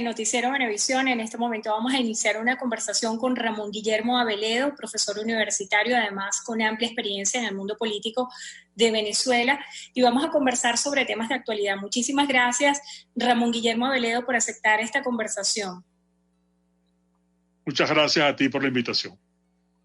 Noticiero Venevisión. En este momento vamos a iniciar una conversación con Ramón Guillermo Aveledo, profesor universitario, además con amplia experiencia en el mundo político de Venezuela, y vamos a conversar sobre temas de actualidad. Muchísimas gracias, Ramón Guillermo Aveledo, por aceptar esta conversación. Muchas gracias a ti por la invitación.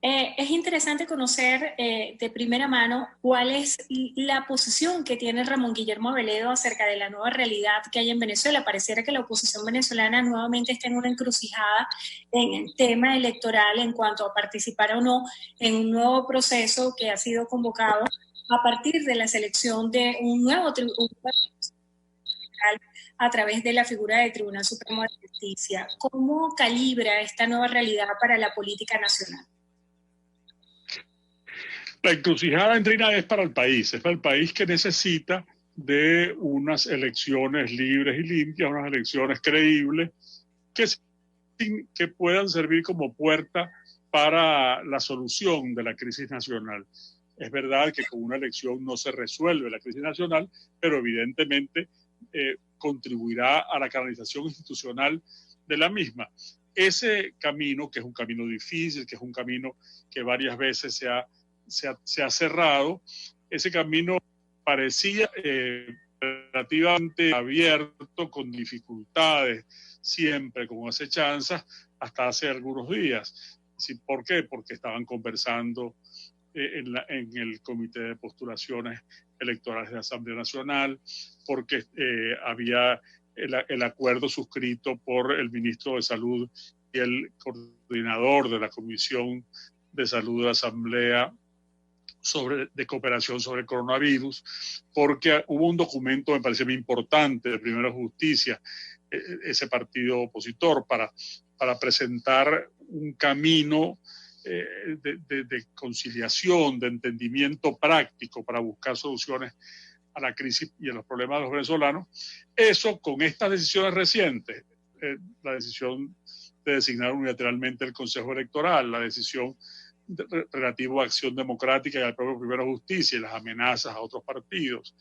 Es interesante conocer de primera mano cuál es la posición que tiene Ramón Guillermo Aveledo acerca de la nueva realidad que hay en Venezuela. Pareciera que la oposición venezolana nuevamente está en una encrucijada en el tema electoral en cuanto a participar o no en un nuevo proceso que ha sido convocado a partir de la selección de un nuevo tribunal a través de la figura del Tribunal Supremo de Justicia. ¿Cómo calibra esta nueva realidad para la política nacional? La encrucijada, Andrina, es para el país que necesita de unas elecciones libres y limpias, unas elecciones creíbles que puedan servir como puerta para la solución de la crisis nacional. Es verdad que con una elección no se resuelve la crisis nacional, pero evidentemente contribuirá a la canalización institucional de la misma. Ese camino, que es un camino difícil, que es un camino que varias veces se ha cerrado, ese camino parecía relativamente abierto, con dificultades, siempre con acechanzas, hasta hace algunos días. ¿Por qué? Porque estaban conversando en el Comité de Postulaciones Electorales de la Asamblea Nacional, porque había el acuerdo suscrito por el ministro de Salud y el coordinador de la Comisión de Salud de la Asamblea de cooperación sobre el coronavirus, porque hubo un documento, me parece muy importante, de Primera Justicia, ese partido opositor, para presentar un camino de conciliación, de entendimiento práctico para buscar soluciones a la crisis y a los problemas de los venezolanos. Eso, con estas decisiones recientes, la decisión de designar unilateralmente el Consejo Electoral, la decisión relativo a Acción Democrática y al propio Primera Justicia y las amenazas a otros partidos,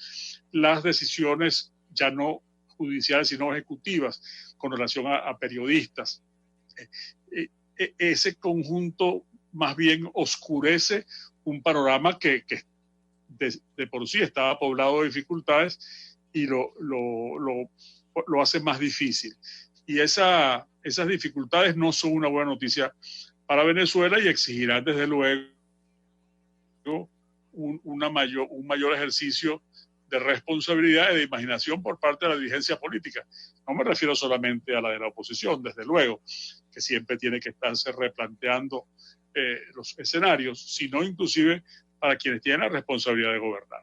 las decisiones ya no judiciales sino ejecutivas con relación a periodistas. Ese conjunto más bien oscurece un panorama que de por sí estaba poblado de dificultades y lo hace más difícil. Y esas dificultades no son una buena noticia para Venezuela y exigirán desde luego un mayor ejercicio de responsabilidad y de imaginación por parte de la dirigencia política. No me refiero solamente a la de la oposición, desde luego, que siempre tiene que estarse replanteando los escenarios, sino inclusive para quienes tienen la responsabilidad de gobernar.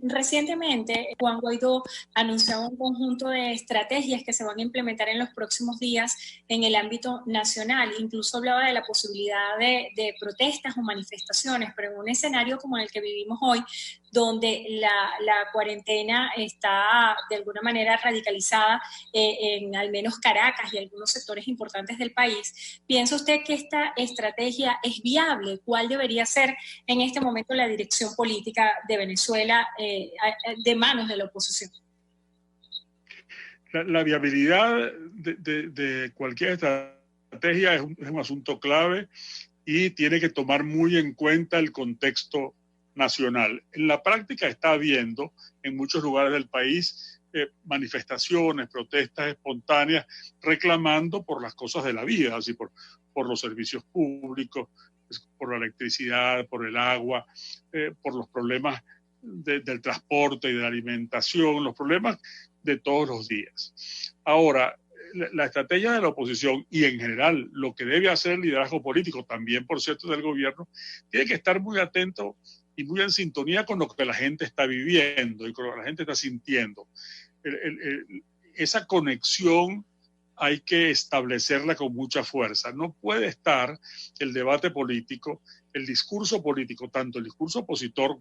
Recientemente, Juan Guaidó anunció un conjunto de estrategias que se van a implementar en los próximos días en el ámbito nacional. Incluso hablaba de la posibilidad de protestas o manifestaciones, pero en un escenario como el que vivimos hoy, donde la cuarentena está de alguna manera radicalizada en al menos Caracas y algunos sectores importantes del país. ¿Piensa usted que esta estrategia es viable? ¿Cuál debería ser en este momento la dirección política de Venezuela de manos de la oposición? La viabilidad de cualquier estrategia es un asunto clave y tiene que tomar muy en cuenta el contexto nacional. En la práctica está habiendo en muchos lugares del país manifestaciones, protestas espontáneas reclamando por las cosas de la vida, así por los servicios públicos, por la electricidad, por el agua, por los problemas del transporte y de la alimentación, los problemas de todos los días. Ahora, la estrategia de la oposición y en general lo que debe hacer el liderazgo político, también por cierto del gobierno, tiene que estar muy atento y muy en sintonía con lo que la gente está viviendo y con lo que la gente está sintiendo. Esa conexión hay que establecerla con mucha fuerza. No puede estar el debate político, el discurso político, tanto el discurso opositor,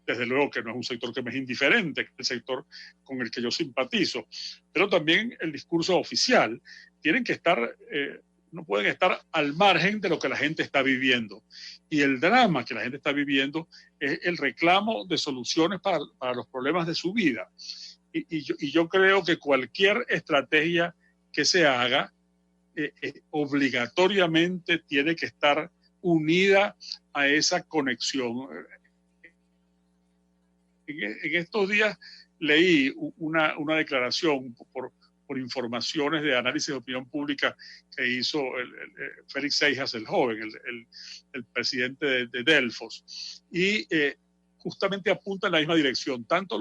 desde luego que no es un sector que me es indiferente, que es el sector con el que yo simpatizo, pero también el discurso oficial, tienen que estar, no pueden estar al margen de lo que la gente está viviendo. Y el drama que la gente está viviendo es el reclamo de soluciones para los problemas de su vida. yo creo que cualquier estrategia que se haga obligatoriamente tiene que estar unida a esa conexión. En estos días leí una declaración por informaciones de análisis de opinión pública que hizo Félix Seijas, el joven, el presidente de Delfos, y justamente apunta en la misma dirección. Tanto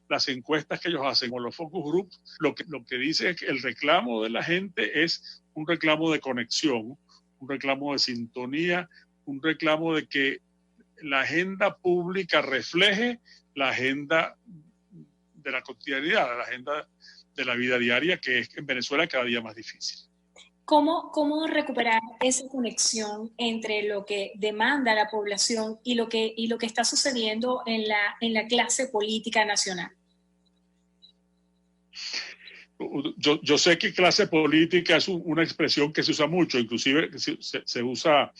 las encuestas que ellos hacen como los focus groups, lo que dice es que el reclamo de la gente es un reclamo de conexión, un reclamo de sintonía, un reclamo de que la agenda pública refleje la agenda de la cotidianidad, la agenda de la vida diaria, que es en Venezuela cada día más difícil. ¿Cómo recuperar esa conexión entre lo que demanda la población y lo que está sucediendo en la clase política nacional? Yo sé que clase política es una expresión que se usa mucho, inclusive se usa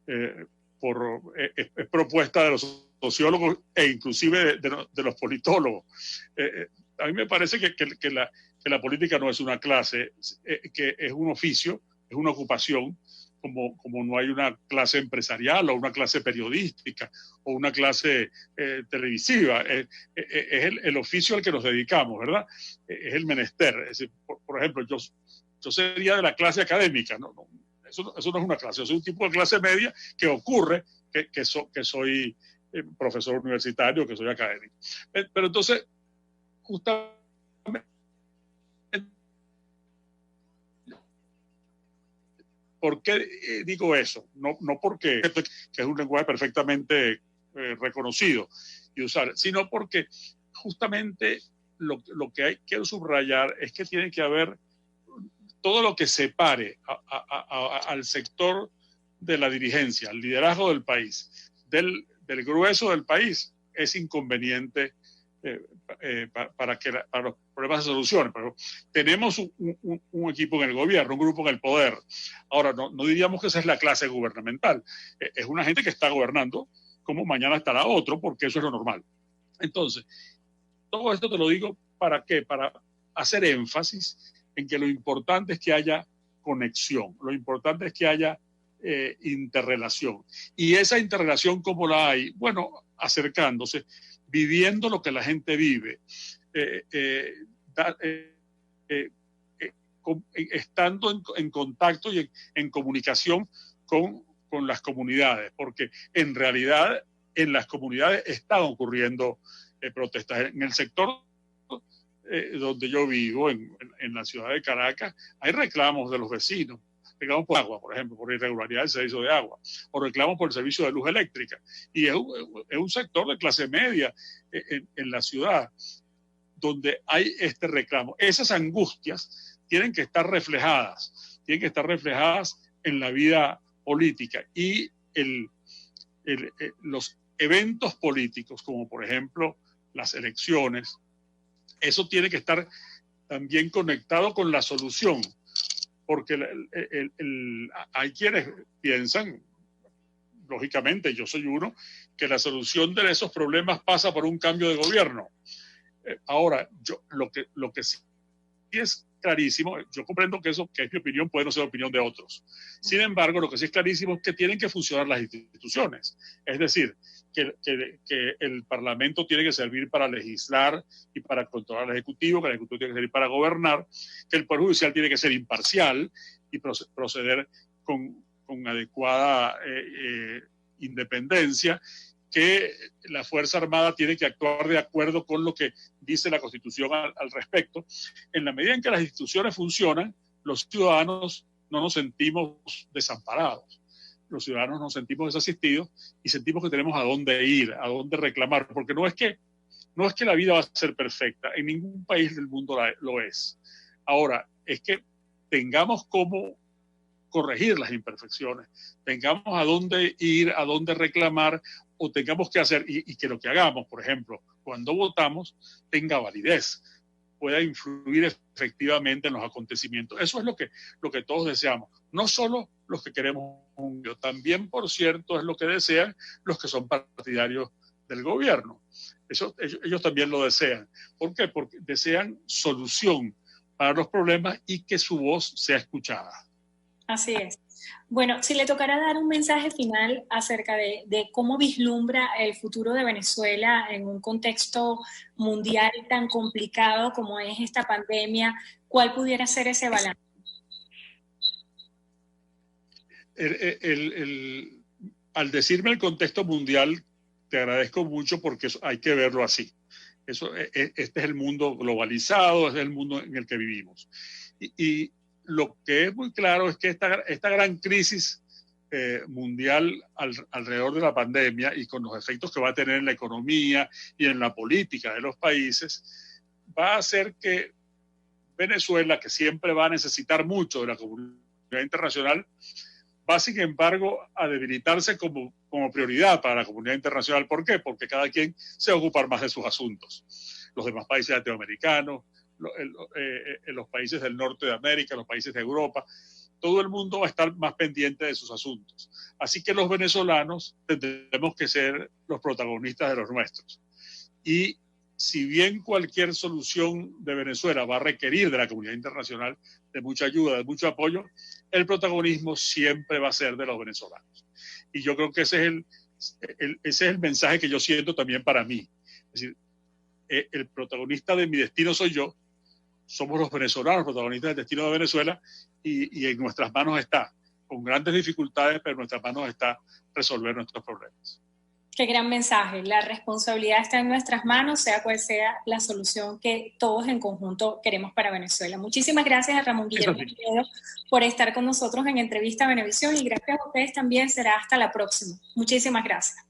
es propuesta de los sociólogos e inclusive de los politólogos. A mí me parece que la política no es una clase, que es un oficio, es una ocupación, como no hay una clase empresarial o una clase periodística o una clase televisiva. Es el oficio al que nos dedicamos, ¿verdad? Es el menester. Es decir, por ejemplo, yo sería de la clase académica, ¿no? Eso no es una clase, yo soy un tipo de clase media que ocurre que soy profesor universitario, que soy académico. Pero entonces, justamente, ¿por qué digo eso? No porque es un lenguaje perfectamente reconocido y usar, sino porque justamente lo que quiero subrayar es que tiene que haber todo lo que separe al sector de la dirigencia, al liderazgo del país, del grueso del país, es inconveniente para los problemas se solucionen. Pero tenemos un equipo en el gobierno, un grupo en el poder. Ahora, no diríamos que esa es la clase gubernamental. Es una gente que está gobernando como mañana estará otro, porque eso es lo normal. Entonces, todo esto te lo digo ¿para qué? Para hacer énfasis en que lo importante es que haya conexión, lo importante es que haya interrelación. Y esa interrelación, ¿cómo la hay? Bueno, acercándose, viviendo lo que la gente vive, estando en contacto y en comunicación con las comunidades, porque en realidad en las comunidades están ocurriendo protestas. En el sector donde yo vivo, en la ciudad de Caracas, hay reclamos de los vecinos, reclamos por agua, por ejemplo, por irregularidad del servicio de agua, o reclamos por el servicio de luz eléctrica. Y es un sector de clase media en la ciudad donde hay este reclamo. Esas angustias tienen que estar reflejadas en la vida política. Y los eventos políticos, como por ejemplo las elecciones, eso tiene que estar también conectado con la solución, porque hay quienes piensan, lógicamente yo soy uno, que la solución de esos problemas pasa por un cambio de gobierno. Ahora, lo que sí es clarísimo, yo comprendo que eso, que es mi opinión, puede no ser la opinión de otros. Sin embargo, lo que sí es clarísimo es que tienen que funcionar las instituciones. Es decir, que el Parlamento tiene que servir para legislar y para controlar al Ejecutivo, que el Ejecutivo tiene que servir para gobernar, que el Poder Judicial tiene que ser imparcial y proceder con adecuada independencia, que la Fuerza Armada tiene que actuar de acuerdo con lo que dice la Constitución al respecto. En la medida en que las instituciones funcionan, los ciudadanos no nos sentimos desamparados. Los ciudadanos nos sentimos desasistidos y sentimos que tenemos a dónde ir, a dónde reclamar, porque no es que la vida va a ser perfecta, en ningún país del mundo lo es. Ahora, es que tengamos cómo corregir las imperfecciones, tengamos a dónde ir, a dónde reclamar, o tengamos que hacer, y que lo que hagamos, por ejemplo, cuando votamos, tenga validez, pueda influir efectivamente en los acontecimientos. Eso es lo que todos deseamos. No solo los que queremos un cambio, también, por cierto, es lo que desean los que son partidarios del gobierno. Ellos también lo desean. ¿Por qué? Porque desean solución para los problemas y que su voz sea escuchada. Así es. Bueno, si le tocara dar un mensaje final acerca de cómo vislumbra el futuro de Venezuela en un contexto mundial tan complicado como es esta pandemia, ¿cuál pudiera ser ese balance? Al decirme el contexto mundial, te agradezco mucho porque hay que verlo así. Este es el mundo globalizado, es el mundo en el que vivimos. Y lo que es muy claro es que esta gran crisis mundial alrededor de la pandemia y con los efectos que va a tener en la economía y en la política de los países, va a hacer que Venezuela, que siempre va a necesitar mucho de la comunidad internacional, va sin embargo a debilitarse como prioridad para la comunidad internacional. ¿Por qué? Porque cada quien se va a ocupar más de sus asuntos. Los demás países latinoamericanos, los países del norte de América, los países de Europa, todo el mundo va a estar más pendiente de sus asuntos. Así que los venezolanos tendremos que ser los protagonistas de los nuestros. Y si bien cualquier solución de Venezuela va a requerir de la comunidad internacional de mucha ayuda, de mucho apoyo, el protagonismo siempre va a ser de los venezolanos. Y yo creo que ese es el mensaje que yo siento también para mí. Es decir, el protagonista de mi destino soy yo, somos los venezolanos protagonistas del destino de Venezuela y en nuestras manos está, con grandes dificultades, pero en nuestras manos está resolver nuestros problemas. Qué gran mensaje. La responsabilidad está en nuestras manos, sea cual sea la solución que todos en conjunto queremos para Venezuela. Muchísimas gracias a Ramón Guillermo Oviedo por estar con nosotros en Entrevista Venevisión y gracias a ustedes también. Será hasta la próxima. Muchísimas gracias.